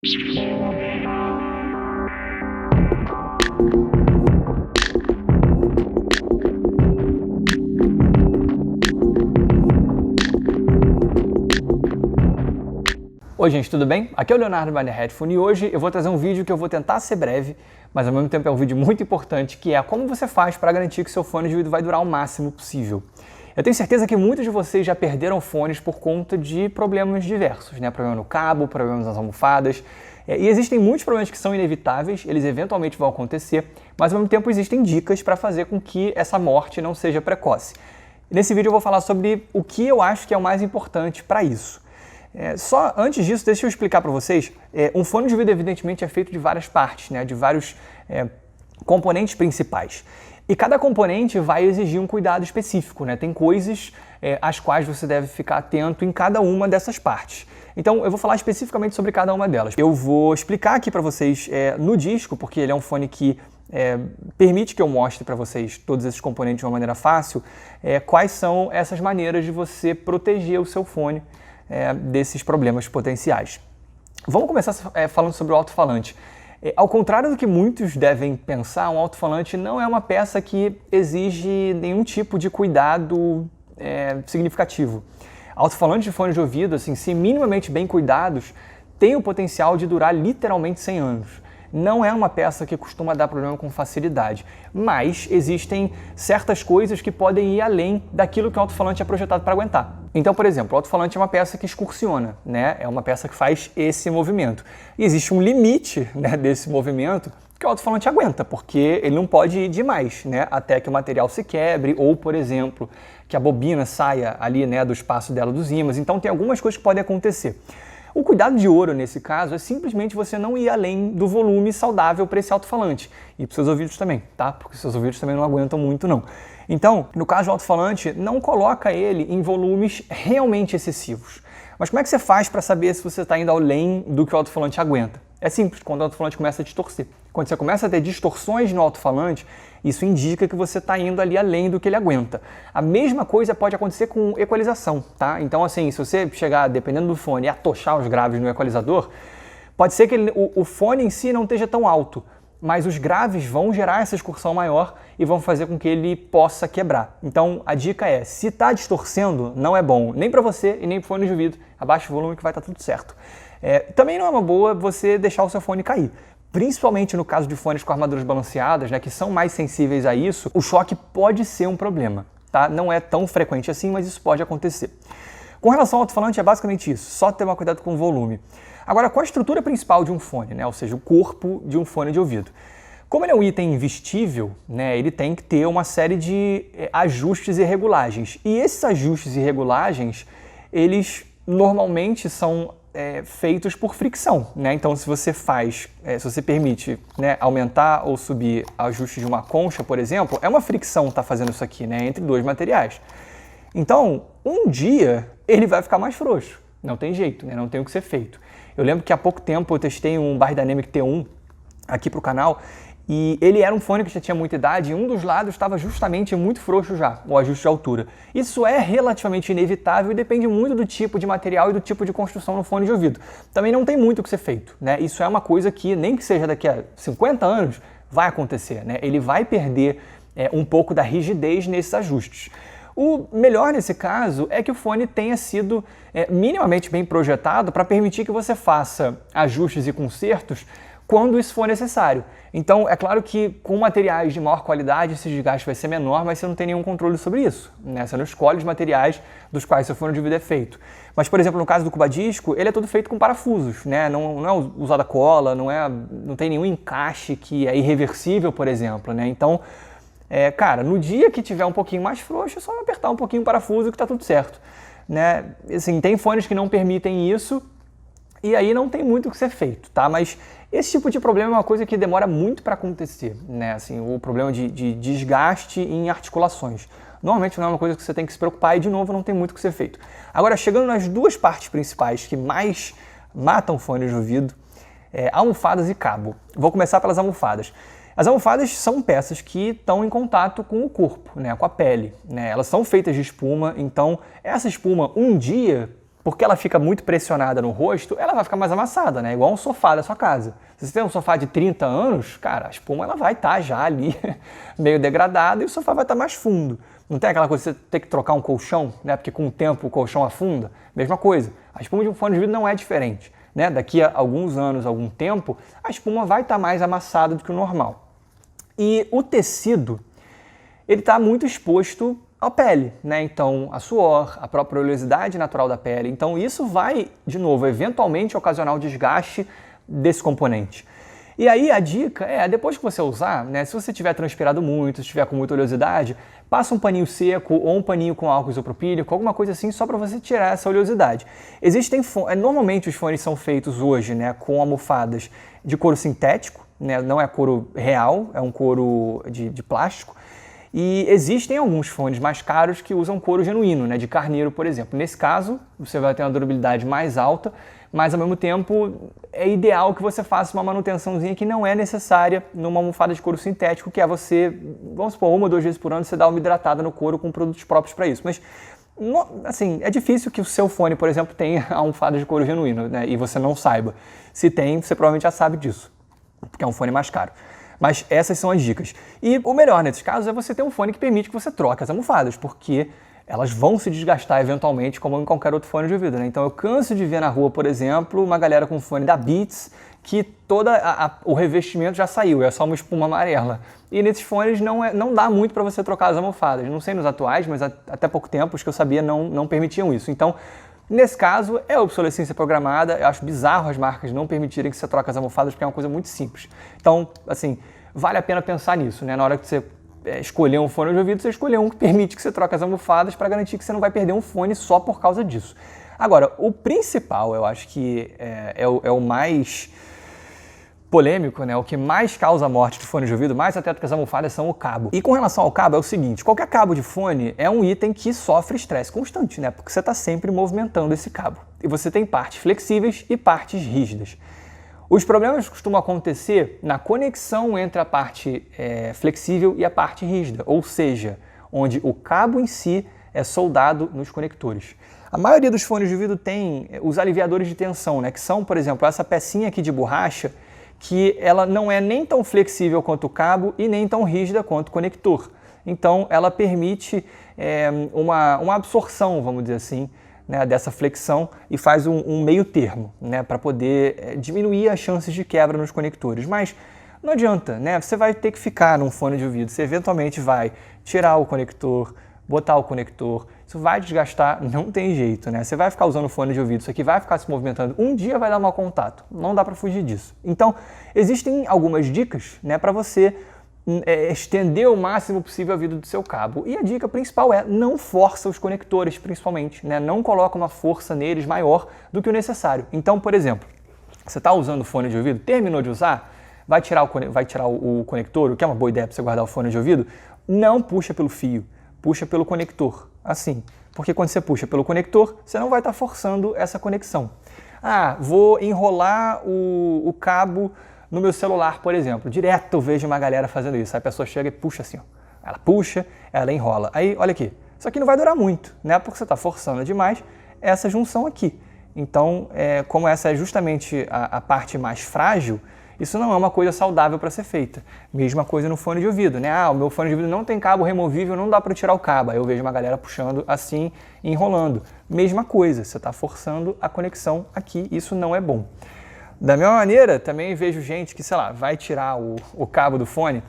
Oi gente, tudo bem? Aqui é o Leonardo Biner Headphone e hoje eu vou trazer um vídeo que eu vou tentar ser breve, mas ao mesmo tempo é um vídeo muito importante, que é como você faz para garantir que seu fone de ouvido vai durar o máximo possível. Eu tenho certeza que muitos de vocês já perderam fones por conta de problemas diversos, né? Problema no cabo, problemas nas almofadas, e existem muitos problemas que são inevitáveis, eles eventualmente vão acontecer, mas ao mesmo tempo existem dicas para fazer com que essa morte não seja precoce. Nesse vídeo eu vou falar sobre o que eu acho que é o mais importante para isso. Só antes disso, deixa eu explicar para vocês, um fone de ouvido evidentemente é feito de várias partes, né, de vários componentes principais. E cada componente vai exigir um cuidado específico, né? Tem coisas às quais você deve ficar atento em cada uma dessas partes. Então eu vou falar especificamente sobre cada uma delas. Eu vou explicar aqui para vocês no disco, porque ele é um fone que permite que eu mostre para vocês todos esses componentes de uma maneira fácil, quais são essas maneiras de você proteger o seu fone desses problemas potenciais. Vamos começar falando sobre o alto-falante. Ao contrário do que muitos devem pensar, um alto-falante não é uma peça que exige nenhum tipo de cuidado significativo. Alto-falantes de fone de ouvido, assim, se minimamente bem cuidados, têm o potencial de durar literalmente 100 anos. Não é uma peça que costuma dar problema com facilidade, mas existem certas coisas que podem ir além daquilo que o alto-falante é projetado para aguentar. Então, por exemplo, o alto-falante é uma peça que excursiona, né? É uma peça que faz esse movimento. E existe um limite, né, desse movimento que o alto-falante aguenta, porque ele não pode ir demais, né, até que o material se quebre ou, por exemplo, que a bobina saia ali, né, do espaço dela dos ímãs. Então tem algumas coisas que podem acontecer. O cuidado de ouro nesse caso é simplesmente você não ir além do volume saudável para esse alto-falante. E para os seus ouvidos também, tá? Porque seus ouvidos também não aguentam muito não. Então, no caso do alto-falante, não coloca ele em volumes realmente excessivos. Mas como é que você faz para saber se você está indo além do que o alto-falante aguenta? É simples, quando o alto-falante começa a distorcer. Quando você começa a ter distorções no alto-falante, isso indica que você está indo ali além do que ele aguenta. A mesma coisa pode acontecer com equalização, tá? Então, assim, se você chegar, dependendo do fone, e atochar os graves no equalizador, pode ser que o fone em si não esteja tão alto, mas os graves vão gerar essa excursão maior e vão fazer com que ele possa quebrar. Então, a dica é, se está distorcendo, não é bom, nem para você e nem para o fone de ouvido. Abaixa o volume que vai estar tudo certo. Também não é uma boa você deixar o seu fone cair. Principalmente no caso de fones com armaduras balanceadas, né, que são mais sensíveis a isso, o choque pode ser um problema, tá? Não é tão frequente assim, mas isso pode acontecer. Com relação ao alto-falante, é basicamente isso, só ter cuidado com o volume. Agora, com a estrutura principal de um fone, né, ou seja, o corpo de um fone de ouvido. Como ele é um item vestível, né, ele tem que ter uma série de ajustes e regulagens. E esses ajustes e regulagens, eles normalmente são feitos por fricção, né? Então, se você se você permite, né, aumentar ou subir ajustes de uma concha, por exemplo, é uma fricção que está fazendo isso aqui, né, entre dois materiais. Então, um dia ele vai ficar mais frouxo, não tem jeito, né? Não tem o que ser feito. Eu lembro que há pouco tempo eu testei um Beyerdynamic T1 aqui para o canal e ele era um fone que já tinha muita idade e um dos lados estava justamente muito frouxo já, o ajuste de altura. Isso é relativamente inevitável e depende muito do tipo de material e do tipo de construção no fone de ouvido. Também não tem muito o que ser feito, né? Isso é uma coisa que, nem que seja daqui a 50 anos, vai acontecer, né? Ele vai perder um pouco da rigidez nesses ajustes. O melhor nesse caso é que o fone tenha sido minimamente bem projetado para permitir que você faça ajustes e consertos quando isso for necessário. Então, é claro que com materiais de maior qualidade esse desgaste vai ser menor, mas você não tem nenhum controle sobre isso, né? Você não escolhe os materiais dos quais seu fone de ouvido é feito. Mas, por exemplo, no caso do Cubadisco, ele é todo feito com parafusos, né? Não é usada cola, não tem nenhum encaixe que é irreversível, por exemplo, né? Então, cara, no dia que tiver um pouquinho mais frouxo, é só apertar um pouquinho o parafuso que tá tudo certo, né? Assim, tem fones que não permitem isso, e aí não tem muito o que ser feito, tá? Mas esse tipo de problema é uma coisa que demora muito para acontecer, né? Assim, o problema de desgaste em articulações. Normalmente não é uma coisa que você tem que se preocupar e, de novo, não tem muito o que ser feito. Agora, chegando nas duas partes principais que mais matam fones de ouvido, almofadas e cabo. Vou começar pelas almofadas. As almofadas são peças que estão em contato com o corpo, né, com a pele, né? Elas são feitas de espuma, então essa espuma um dia porque ela fica muito pressionada no rosto, ela vai ficar mais amassada, né? Igual um sofá da sua casa. Se você tem um sofá de 30 anos, cara, a espuma ela vai estar já ali meio degradada e o sofá vai estar mais fundo. Não tem aquela coisa de você ter que trocar um colchão, né? Porque com o tempo o colchão afunda. Mesma coisa. A espuma de um fone de ouvido não é diferente, né? Daqui a alguns anos, algum tempo, a espuma vai estar mais amassada do que o normal. E o tecido, ele está muito exposto à pele, né? Então, a suor, a própria oleosidade natural da pele. Então, isso vai, de novo, eventualmente ocasionar o desgaste desse componente. E aí, a dica é, depois que você usar, né? Se você tiver transpirado muito, se estiver com muita oleosidade, passa um paninho seco ou um paninho com álcool isopropílico, alguma coisa assim, só para você tirar essa oleosidade. Normalmente os fones são feitos hoje, né, com almofadas de couro sintético, né? Não é couro real, é um couro de plástico. E existem alguns fones mais caros que usam couro genuíno, né, de carneiro, por exemplo. Nesse caso, você vai ter uma durabilidade mais alta, mas ao mesmo tempo é ideal que você faça uma manutençãozinha que não é necessária numa almofada de couro sintético, que é você, vamos supor, 1 ou 2 vezes por ano você dá uma hidratada no couro com produtos próprios para isso. Mas, assim, é difícil que o seu fone, por exemplo, tenha almofada de couro genuíno, né, e você não saiba. Se tem, você provavelmente já sabe disso, porque é um fone mais caro. Mas essas são as dicas. E o melhor nesses casos é você ter um fone que permite que você troque as almofadas, porque elas vão se desgastar eventualmente como em qualquer outro fone de ouvido, né? Então eu canso de ver na rua, por exemplo, uma galera com fone da Beats que todo o revestimento já saiu, é só uma espuma amarela. E nesses fones não dá muito para você trocar as almofadas. Não sei nos atuais, mas até pouco tempo os que eu sabia não permitiam isso. Então, nesse caso, é obsolescência programada. Eu acho bizarro as marcas não permitirem que você troque as almofadas, porque é uma coisa muito simples. Então, assim, vale a pena pensar nisso, né? Na hora que você escolher um fone de ouvido, você escolher um que permite que você troque as almofadas para garantir que você não vai perder um fone só por causa disso. Agora, o principal, eu acho que é o mais polêmico, né? O que mais causa morte de fone de ouvido, mais até do que as almofadas, são o cabo. E com relação ao cabo é o seguinte, qualquer cabo de fone é um item que sofre estresse constante, né? Porque você está sempre movimentando esse cabo. E você tem partes flexíveis e partes rígidas. Os problemas costumam acontecer na conexão entre a parte flexível e a parte rígida, ou seja, onde o cabo em si é soldado nos conectores. A maioria dos fones de ouvido tem os aliviadores de tensão, né? Que são, por exemplo, essa pecinha aqui de borracha, que ela não é nem tão flexível quanto o cabo e nem tão rígida quanto o conector. Então, ela permite uma absorção, vamos dizer assim, né, dessa flexão e faz um meio termo, né, para poder diminuir as chances de quebra nos conectores. Mas não adianta, né? Você vai ter que ficar num fone de ouvido, você eventualmente vai tirar o conector, botar o conector, isso vai desgastar, não tem jeito, né? Você vai ficar usando fone de ouvido, isso aqui vai ficar se movimentando, um dia vai dar mau contato, não dá para fugir disso. Então, existem algumas dicas, né, para você estender o máximo possível a vida do seu cabo. E a dica principal é não força os conectores, principalmente, né? Não coloca uma força neles maior do que o necessário. Então, por exemplo, você está usando o fone de ouvido, terminou de usar, vai tirar o conector, o que é uma boa ideia para você guardar o fone de ouvido, não puxa pelo fio, puxa pelo conector, assim. Porque quando você puxa pelo conector, você não vai estar forçando essa conexão. Ah, vou enrolar o cabo no meu celular, por exemplo. Direto eu vejo uma galera fazendo isso. Aí a pessoa chega e puxa assim, ó. Ela puxa, ela enrola. Aí, olha aqui, isso aqui não vai durar muito, né? Porque você está forçando demais essa junção aqui. Então, como essa é justamente a parte mais frágil, isso não é uma coisa saudável para ser feita. Mesma coisa no fone de ouvido, né? Ah, o meu fone de ouvido não tem cabo removível, não dá para tirar o cabo. Aí eu vejo uma galera puxando assim e enrolando. Mesma coisa, você está forçando a conexão aqui, isso não é bom. Da mesma maneira, também vejo gente que, sei lá, vai tirar o cabo do fone,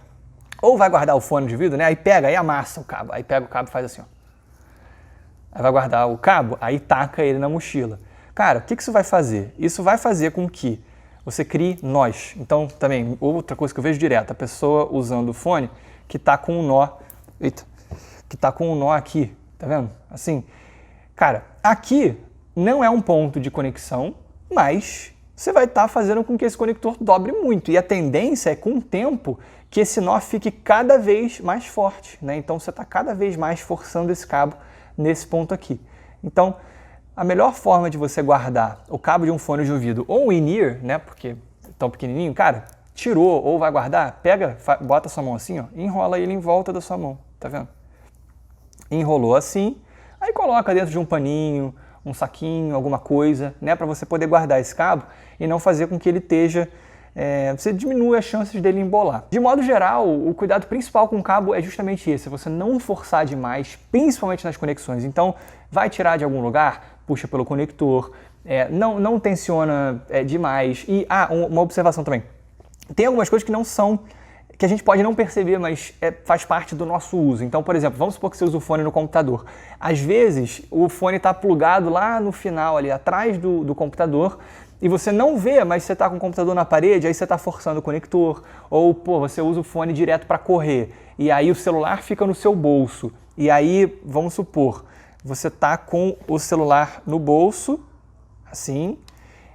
ou vai guardar o fone de ouvido, né? Aí pega, aí amassa o cabo. Aí pega o cabo e faz assim, ó. Aí vai guardar o cabo, aí taca ele na mochila. Cara, o que isso vai fazer? Isso vai fazer com que você crie nós. Então, também, outra coisa que eu vejo direto, a pessoa usando o fone que tá com um nó, que tá com um nó aqui, tá vendo? Assim, cara, aqui não é um ponto de conexão, mas você vai estar fazendo com que esse conector dobre muito. E a tendência é, com o tempo, que esse nó fique cada vez mais forte, né? Então, você está cada vez mais forçando esse cabo nesse ponto aqui. Então, a melhor forma de você guardar o cabo de um fone de ouvido ou um in-ear, né? Porque é tão pequenininho, cara, tirou ou vai guardar, pega, bota a sua mão assim, ó, e enrola ele em volta da sua mão, tá vendo? Enrolou assim, aí coloca dentro de um paninho, um saquinho, alguma coisa, né, para você poder guardar esse cabo e não fazer com que ele esteja... você diminui as chances dele embolar. De modo geral, o cuidado principal com o cabo é justamente esse, você não forçar demais, principalmente nas conexões. Então, vai tirar de algum lugar, puxa pelo conector, não tensiona demais. E, uma observação também, tem algumas coisas que não são, que a gente pode não perceber, mas faz parte do nosso uso. Então, por exemplo, vamos supor que você usa o fone no computador. Às vezes, o fone está plugado lá no final, ali atrás do computador, e você não vê, mas você está com o computador na parede, aí você está forçando o conector, ou você usa o fone direto para correr, e aí o celular fica no seu bolso. E aí, vamos supor, você está com o celular no bolso, assim,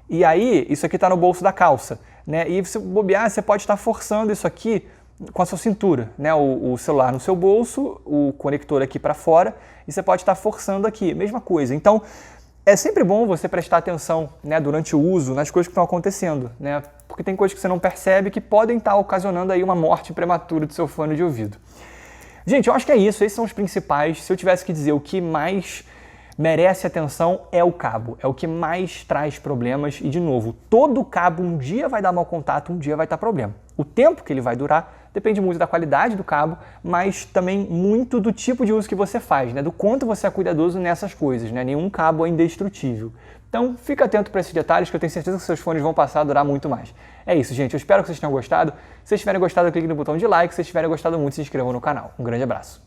e aí isso aqui está no bolso da calça, né? E se bobear, você pode estar forçando isso aqui com a sua cintura, né? O celular no seu bolso, o conector aqui para fora, e você pode estar forçando aqui, mesma coisa. Então, é sempre bom você prestar atenção, né, durante o uso nas coisas que estão acontecendo, né? Porque tem coisas que você não percebe que podem estar ocasionando aí uma morte prematura do seu fone de ouvido. Gente, eu acho que é isso, esses são os principais. Se eu tivesse que dizer o que mais merece atenção, é o cabo, é o que mais traz problemas e, de novo, todo cabo um dia vai dar mau contato, um dia vai estar problema. O tempo que ele vai durar depende muito da qualidade do cabo, mas também muito do tipo de uso que você faz, né? Do quanto você é cuidadoso nessas coisas, né? Nenhum cabo é indestrutível. Então, fica atento para esses detalhes que eu tenho certeza que seus fones vão passar a durar muito mais. É isso, gente. Eu espero que vocês tenham gostado. Se vocês tiverem gostado, clique no botão de like. Se vocês tiverem gostado muito, se inscrevam no canal. Um grande abraço.